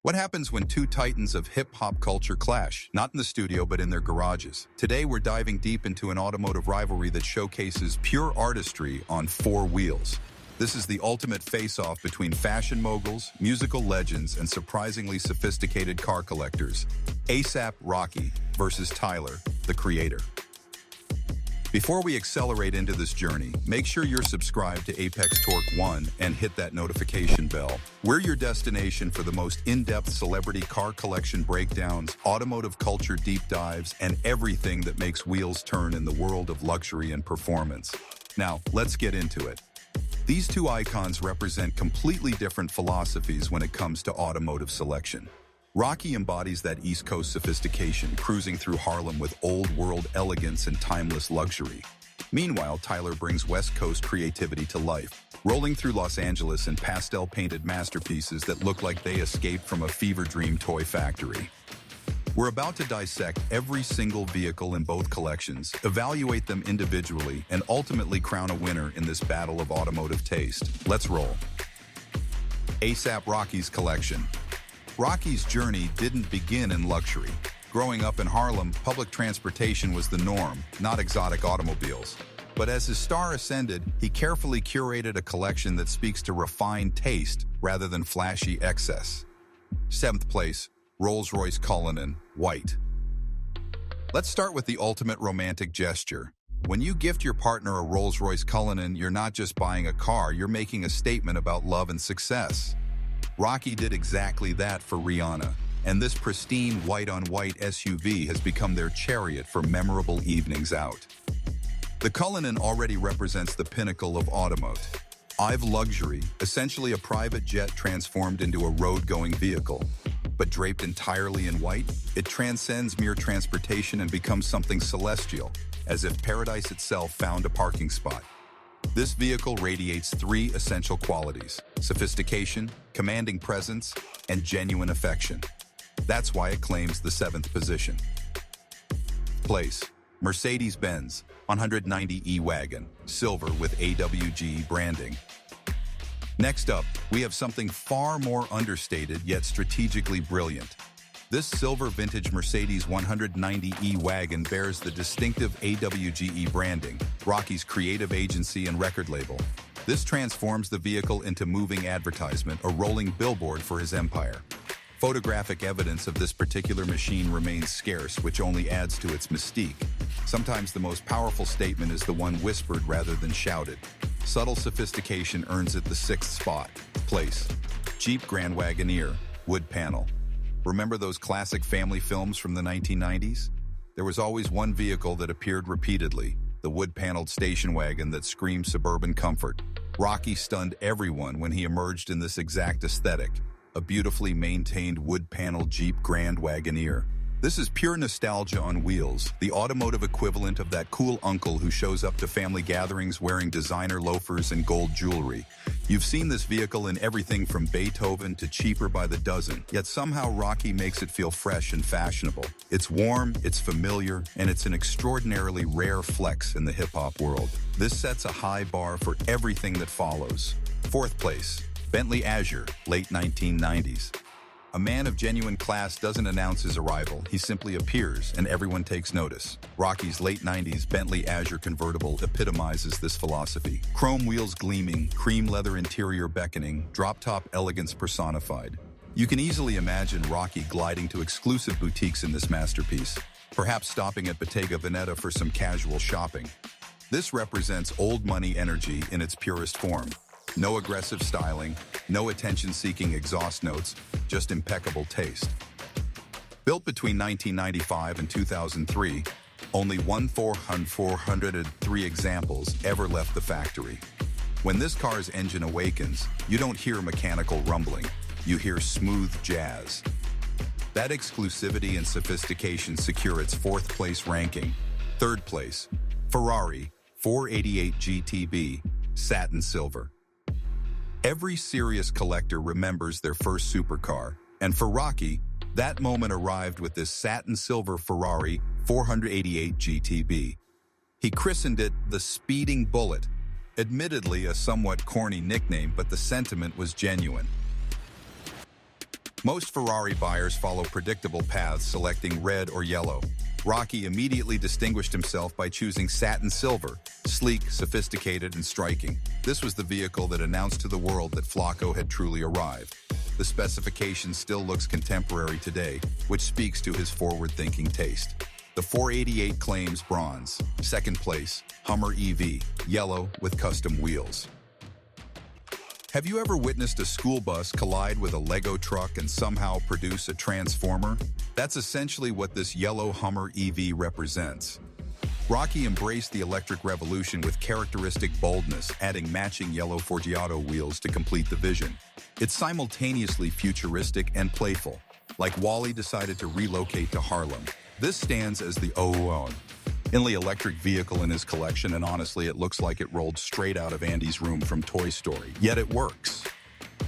What happens when two titans of hip-hop culture clash? Not in the studio, but in their garages. Today, we're diving deep into an automotive rivalry that showcases pure artistry on four wheels. This is the ultimate face-off between fashion moguls, musical legends, and surprisingly sophisticated car collectors. A$AP Rocky versus Tyler, the creator. Before we accelerate into this journey, make sure you're subscribed to Apex Torque 1 and hit that notification bell. We're your destination for the most in-depth celebrity car collection breakdowns, automotive culture deep dives, and everything that makes wheels turn in the world of luxury and performance. Now, let's get into it. These two icons represent completely different philosophies when it comes to automotive selection. Rocky embodies that East Coast sophistication, cruising through Harlem with old-world elegance and timeless luxury. Meanwhile, Tyler brings West Coast creativity to life, rolling through Los Angeles in pastel-painted masterpieces that look like they escaped from a fever dream toy factory. We're about to dissect every single vehicle in both collections, evaluate them individually, and ultimately crown a winner in this battle of automotive taste. Let's roll. A$AP Rocky's collection. Rocky's journey didn't begin in luxury. Growing up in Harlem, public transportation was the norm, not exotic automobiles. But as his star ascended, he carefully curated a collection that speaks to refined taste rather than flashy excess. 7th place, Rolls-Royce Cullinan, white. Let's start with the ultimate romantic gesture. When you gift your partner a Rolls-Royce Cullinan, you're not just buying a car, you're making a statement about love and success. Rocky did exactly that for Rihanna, and this pristine white-on-white SUV has become their chariot for memorable evenings out. The Cullinan already represents the pinnacle of automotive luxury, essentially a private jet transformed into a road-going vehicle. But draped entirely in white, it transcends mere transportation and becomes something celestial, as if paradise itself found a parking spot. This vehicle radiates three essential qualities: sophistication, commanding presence, and genuine affection. That's why it claims the 7th position. Place, Mercedes-Benz 190 E-Wagon, silver with AWG branding. Next up, we have something far more understated yet strategically brilliant. This silver vintage Mercedes 190 E-Wagon bears the distinctive AWGE branding, Rocky's creative agency and record label. This transforms the vehicle into moving advertisement, a rolling billboard for his empire. Photographic evidence of this particular machine remains scarce, which only adds to its mystique. Sometimes the most powerful statement is the one whispered rather than shouted. Subtle sophistication earns it the 6th spot. Place, Jeep Grand Wagoneer, wood panel. Remember those classic family films from the 1990s? There was always one vehicle that appeared repeatedly, the wood-paneled station wagon that screamed suburban comfort. Rocky stunned everyone when he emerged in this exact aesthetic, a beautifully maintained wood-paneled Jeep Grand Wagoneer. This is pure nostalgia on wheels, the automotive equivalent of that cool uncle who shows up to family gatherings wearing designer loafers and gold jewelry. You've seen this vehicle in everything from Beethoven to cheaper by the dozen, yet somehow Rocky makes it feel fresh and fashionable. It's warm, it's familiar, and it's an extraordinarily rare flex in the hip-hop world. This sets a high bar for everything that follows. 4th place, Bentley Azure, late 1990s. A man of genuine class doesn't announce his arrival, he simply appears and everyone takes notice. Rocky's late 90s Bentley Azure convertible epitomizes this philosophy. Chrome wheels gleaming, cream leather interior beckoning, drop-top elegance personified. You can easily imagine Rocky gliding to exclusive boutiques in this masterpiece, perhaps stopping at Bottega Veneta for some casual shopping. This represents old money energy in its purest form. No aggressive styling, no attention-seeking exhaust notes, just impeccable taste. Built between 1995 and 2003, only 403 examples ever left the factory. When this car's engine awakens, you don't hear mechanical rumbling, you hear smooth jazz. That exclusivity and sophistication secure its 4th place ranking. 3rd place, Ferrari 488 GTB, satin silver. Every serious collector remembers their first supercar, and for Rocky, that moment arrived with this satin silver Ferrari 488 GTB. He christened it the Speeding Bullet, admittedly a somewhat corny nickname, but the sentiment was genuine. Most Ferrari buyers follow predictable paths, selecting red or yellow. Rocky immediately distinguished himself by choosing satin silver, sleek, sophisticated, and striking. This was the vehicle that announced to the world that Flacco had truly arrived. The specification still looks contemporary today, which speaks to his forward-thinking taste. The 488 claims bronze. Second place, Hummer EV, yellow with custom wheels. Have you ever witnessed a school bus collide with a Lego truck and somehow produce a transformer? That's essentially what this yellow Hummer EV represents. Rocky embraced the electric revolution with characteristic boldness, adding matching yellow Forgiato wheels to complete the vision. It's simultaneously futuristic and playful, like Wally decided to relocate to Harlem. This stands as the only electric vehicle in his collection, and honestly, it looks like it rolled straight out of Andy's room from Toy Story. Yet it works.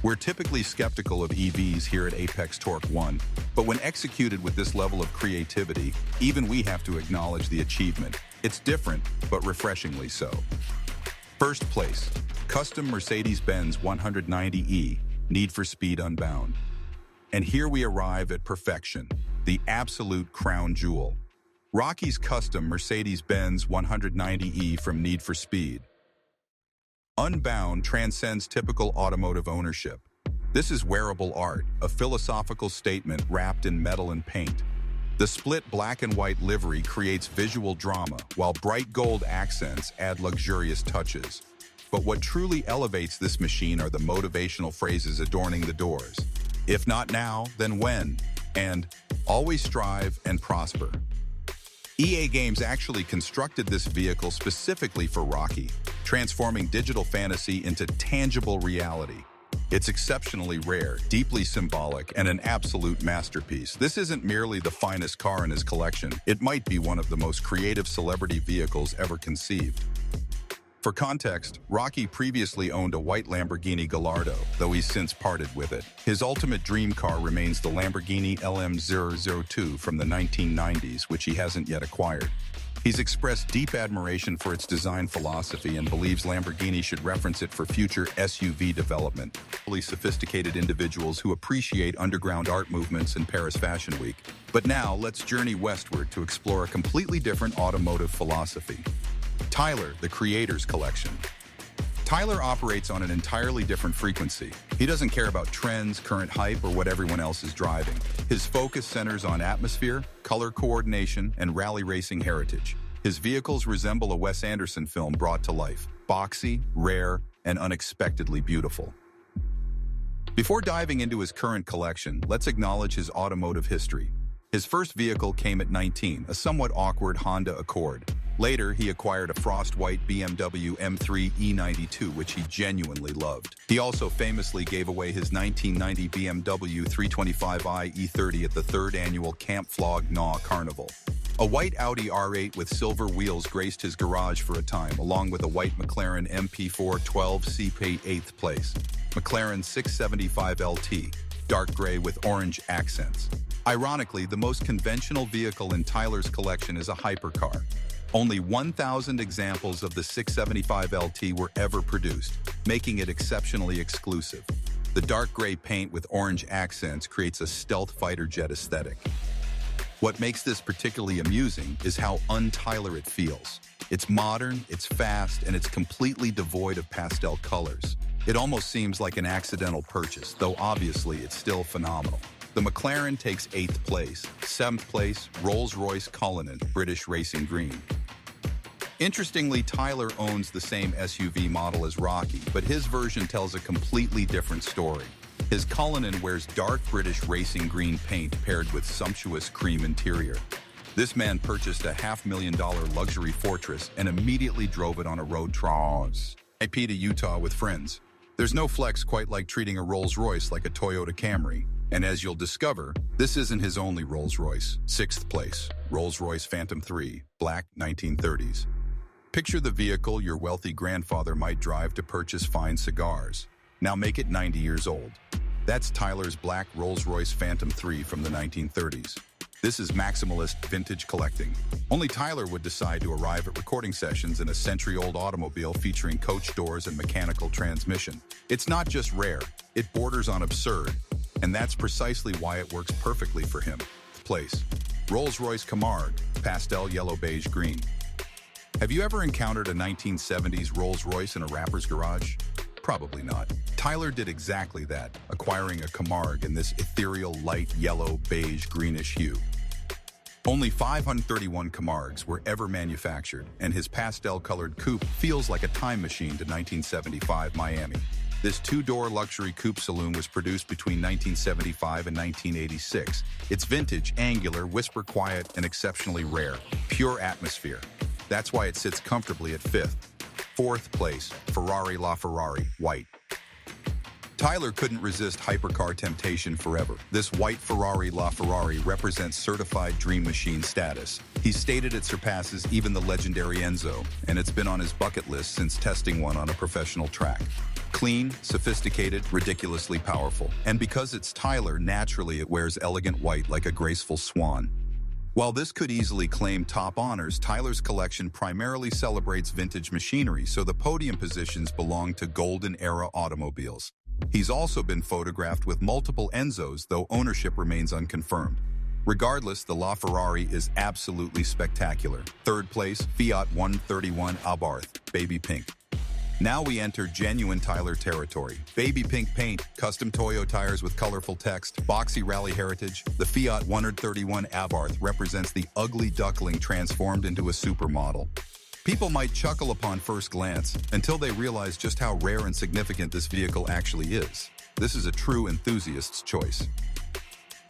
We're typically skeptical of EVs here at Apex Torque 1, but when executed with this level of creativity, even we have to acknowledge the achievement. It's different, but refreshingly so. First place, custom Mercedes-Benz 190E, Need for Speed Unbound. And here we arrive at perfection, the absolute crown jewel. Rocky's custom Mercedes-Benz 190E from Need for Speed. Unbound transcends typical automotive ownership. This is wearable art, a philosophical statement wrapped in metal and paint. The split black and white livery creates visual drama, while bright gold accents add luxurious touches. But what truly elevates this machine are the motivational phrases adorning the doors. If not now, then when? And always strive and prosper. EA Games actually constructed this vehicle specifically for Rocky, transforming digital fantasy into tangible reality. It's exceptionally rare, deeply symbolic, and an absolute masterpiece. This isn't merely the finest car in his collection, it might be one of the most creative celebrity vehicles ever conceived. For context, Rocky previously owned a white Lamborghini Gallardo, though he's since parted with it. His ultimate dream car remains the Lamborghini LM002 from the 1990s, which he hasn't yet acquired. He's expressed deep admiration for its design philosophy and believes Lamborghini should reference it for future SUV development. Fully sophisticated individuals who appreciate underground art movements in Paris Fashion Week. But now, let's journey westward to explore a completely different automotive philosophy. Tyler, the Creator's Collection. Tyler operates on an entirely different frequency. He doesn't care about trends, current hype, or what everyone else is driving. His focus centers on atmosphere, color coordination, and rally racing heritage. His vehicles resemble a Wes Anderson film brought to life, boxy, rare, and unexpectedly beautiful. Before diving into his current collection, let's acknowledge his automotive history. His first vehicle came at 19, a somewhat awkward Honda Accord. Later, he acquired a frost-white BMW M3 E92, which he genuinely loved. He also famously gave away his 1990 BMW 325i E30 at the 3rd annual Camp Flog Gnaw Carnival. A white Audi R8 with silver wheels graced his garage for a time, along with a white McLaren MP4 12C 8th place. McLaren 675 LT, dark gray with orange accents. Ironically, the most conventional vehicle in Tyler's collection is a hypercar. Only 1,000 examples of the 675 LT were ever produced, making it exceptionally exclusive. The dark gray paint with orange accents creates a stealth fighter jet aesthetic. What makes this particularly amusing is how un-Tyler it feels. It's modern, it's fast, and it's completely devoid of pastel colors. It almost seems like an accidental purchase, though obviously it's still phenomenal. The McLaren takes 8th place, 7th place, Rolls-Royce Cullinan, British Racing Green. Interestingly, Tyler owns the same SUV model as Rocky, but his version tells a completely different story. His Cullinan wears dark British Racing Green paint paired with sumptuous cream interior. This man purchased a $500,000 luxury Fortress and immediately drove it on a road trip to Utah with friends. There's no flex quite like treating a Rolls-Royce like a Toyota Camry. And as you'll discover, this isn't his only Rolls-Royce. 6th place, Rolls-Royce Phantom 3, black 1930s. Picture the vehicle your wealthy grandfather might drive to purchase fine cigars. Now make it 90 years old. That's Tyler's black Rolls-Royce Phantom 3 from the 1930s. This is maximalist vintage collecting. Only Tyler would decide to arrive at recording sessions in a century-old automobile featuring coach doors and mechanical transmission. It's not just rare, it borders on absurd. And that's precisely why it works perfectly for him. Place: Rolls-Royce Camargue, pastel yellow beige green. Have you ever encountered a 1970s Rolls-Royce in a rapper's garage? Probably not. Tyler did exactly that, acquiring a Camargue in this ethereal light yellow beige greenish hue. Only 531 Camargues were ever manufactured, and his pastel-colored coupe feels like a time machine to 1975 Miami. This two-door luxury coupe saloon was produced between 1975 and 1986. It's vintage, angular, whisper-quiet, and exceptionally rare. Pure atmosphere. That's why it sits comfortably at fifth. Fourth place, Ferrari LaFerrari, white. Tyler couldn't resist hypercar temptation forever. This white Ferrari LaFerrari represents certified dream machine status. He's stated it surpasses even the legendary Enzo, and it's been on his bucket list since testing one on a professional track. Clean, sophisticated, ridiculously powerful. And because it's Tyler, naturally it wears elegant white like a graceful swan. While this could easily claim top honors, Tyler's collection primarily celebrates vintage machinery, so the podium positions belong to golden era automobiles. He's also been photographed with multiple Enzos, though ownership remains unconfirmed. Regardless, the LaFerrari is absolutely spectacular. Third place, Fiat 131 Abarth, baby pink. Now we enter genuine Tyler territory. Baby pink paint, custom Toyo tires with colorful text, boxy rally heritage. The Fiat 131 Abarth represents the ugly duckling transformed into a supermodel. People might chuckle upon first glance until they realize just how rare and significant this vehicle actually is. This is a true enthusiast's choice.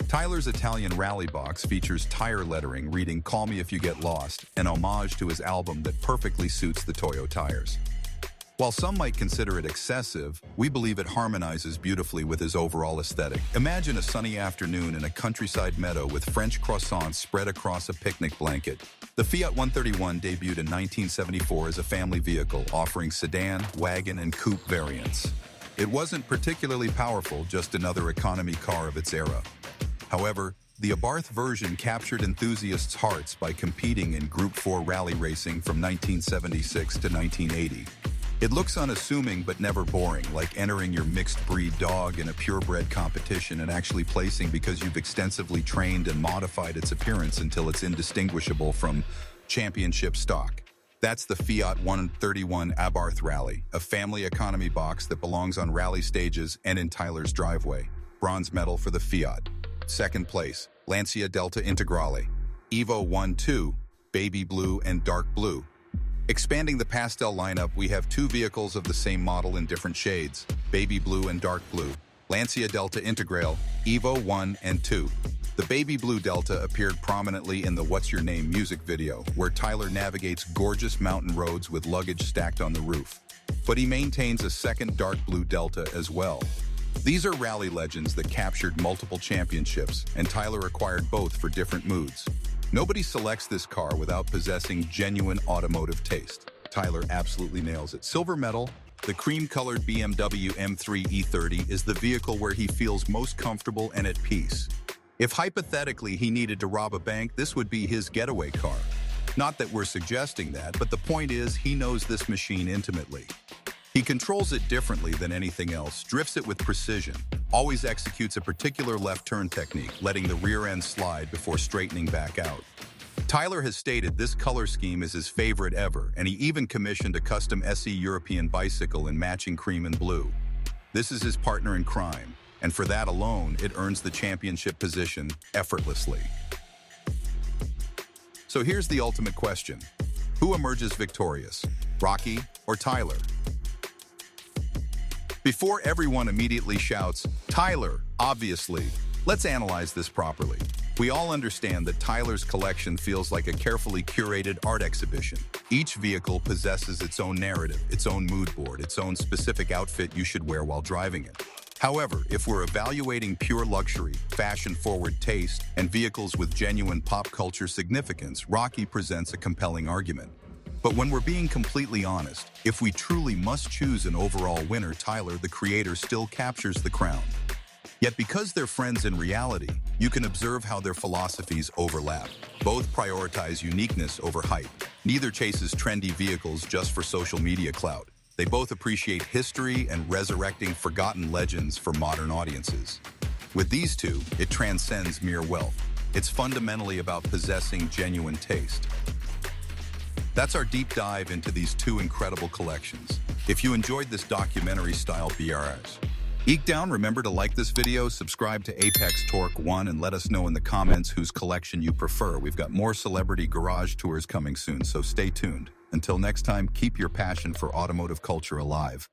Tyler's Italian rally box features tire lettering reading "Call Me If You Get Lost," an homage to his album that perfectly suits the Toyo tires. While some might consider it excessive, we believe it harmonizes beautifully with his overall aesthetic. Imagine a sunny afternoon in a countryside meadow with French croissants spread across a picnic blanket. The Fiat 131 debuted in 1974 as a family vehicle, offering sedan, wagon, and coupe variants. It wasn't particularly powerful, just another economy car of its era. However, the Abarth version captured enthusiasts' hearts by competing in Group 4 rally racing from 1976 to 1980. It looks unassuming but never boring, like entering your mixed-breed dog in a purebred competition and actually placing because you've extensively trained and modified its appearance until it's indistinguishable from championship stock. That's the Fiat 131 Abarth Rally, a family economy box that belongs on rally stages and in Tyler's driveway. Bronze medal for the Fiat. Second place, Lancia Delta Integrale. Evo 1-2, baby blue and dark blue. Expanding the pastel lineup, we have two vehicles of the same model in different shades, baby blue and dark blue. Lancia Delta Integrale, Evo 1 and 2. The baby blue Delta appeared prominently in the What's Your Name music video, where Tyler navigates gorgeous mountain roads with luggage stacked on the roof. But he maintains a second dark blue Delta as well. These are rally legends that captured multiple championships, and Tyler acquired both for different moods. Nobody selects this car without possessing genuine automotive taste. Tyler absolutely nails it. Silver medal, the cream-colored BMW M3 E30 is the vehicle where he feels most comfortable and at peace. If hypothetically he needed to rob a bank, this would be his getaway car. Not that we're suggesting that, but the point is he knows this machine intimately. He controls it differently than anything else, drifts it with precision, always executes a particular left turn technique, letting the rear end slide before straightening back out. Tyler has stated this color scheme is his favorite ever, and he even commissioned a custom SE European bicycle in matching cream and blue. This is his partner in crime, and for that alone, it earns the championship position effortlessly. So here's the ultimate question. Who emerges victorious, Rocky or Tyler? Before everyone immediately shouts, Tyler, obviously, let's analyze this properly. We all understand that Tyler's collection feels like a carefully curated art exhibition. Each vehicle possesses its own narrative, its own mood board, its own specific outfit you should wear while driving it. However, if we're evaluating pure luxury, fashion-forward taste, and vehicles with genuine pop culture significance, Rocky presents a compelling argument. But when we're being completely honest, if we truly must choose an overall winner, Tyler, the creator, still captures the crown. Yet because they're friends in reality, you can observe how their philosophies overlap. Both prioritize uniqueness over hype. Neither chases trendy vehicles just for social media clout. They both appreciate history and resurrecting forgotten legends for modern audiences. With these two, it transcends mere wealth. It's fundamentally about possessing genuine taste. That's our deep dive into these two incredible collections. If you enjoyed this documentary-style BRS, Eek Down, remember to like this video, subscribe to Apex Torque 1, and let us know in the comments whose collection you prefer. We've got more celebrity garage tours coming soon, so stay tuned. Until next time, keep your passion for automotive culture alive.